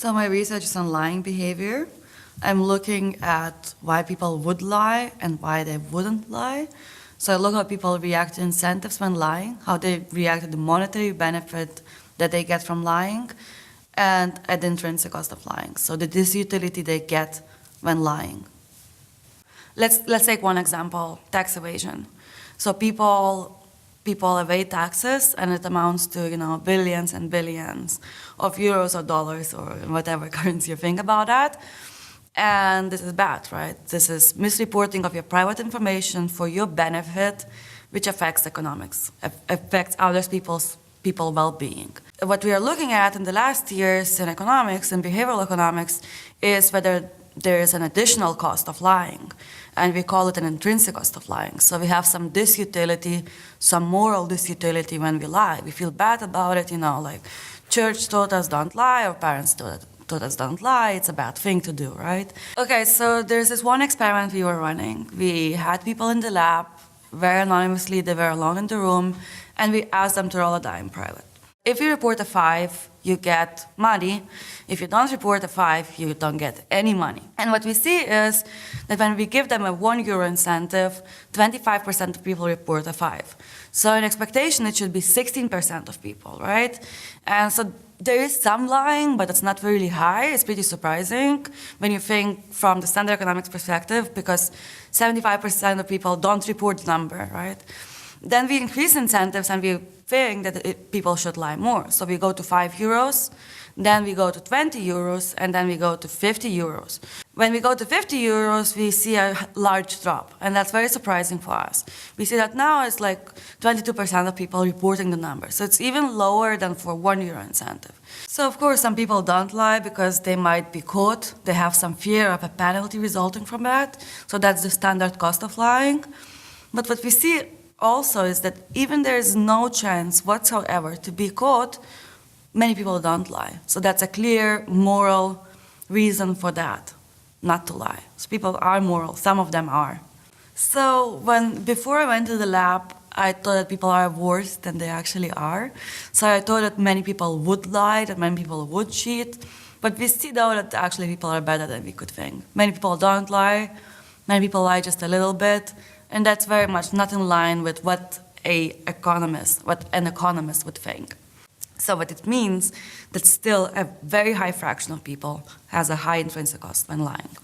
So my research is on lying behavior. I'm looking at why people would lie and why they wouldn't lie. So I look how people react to incentives when lying, how they react to the monetary benefit that they get from lying, and at the intrinsic cost of lying, so the disutility they get when lying. Let's take one example, tax evasion. So people evade taxes, and it amounts to billions and billions of euros or dollars or whatever currency you think about that. And this is bad, right? This is misreporting of your private information for your benefit, which affects economics, affects other people's well-being. What we are looking at in the last years in economics and behavioral economics is whether there is an additional cost of lying, and we call it an intrinsic cost of lying. So we have some disutility, some moral disutility when we lie. We feel bad about it, like church taught us don't lie, or parents taught us don't lie, it's a bad thing to do, right? Okay, so there's this one experiment we were running. We had people in the lab, very anonymously, they were alone in the room, and we asked them to roll a die in private. If you report a 5, you get money. If you don't report a 5, you don't get any money. And what we see is that when we give them a €1 incentive, 25% of people report a 5. So in expectation, it should be 16% of people, right? And so there is some lying, but it's not really high. It's pretty surprising when you think from the standard economics perspective, because 75% of people don't report the number, right? Then we increase incentives and we think that people should lie more. So we go to €5, then we go to €20, and then we go to €50. When we go to €50, we see a large drop, and that's very surprising for us. We see that now it's like 22% of people reporting the number. So it's even lower than for €1 incentive. So of course, some people don't lie because they might be caught. They have some fear of a penalty resulting from that. So that's the standard cost of lying. But what we see also is that even there is no chance whatsoever to be caught, many people don't lie. So that's a clear moral reason for that, not to lie. So people are moral, some of them are. So before I went to the lab, I thought that people are worse than they actually are. So I thought that many people would lie, that many people would cheat. But we see though that actually people are better than we could think. Many people don't lie, many people lie just a little bit, and that's very much not in line with what an economist would think. So what it means that still a very high fraction of people has a high intrinsic cost when lying.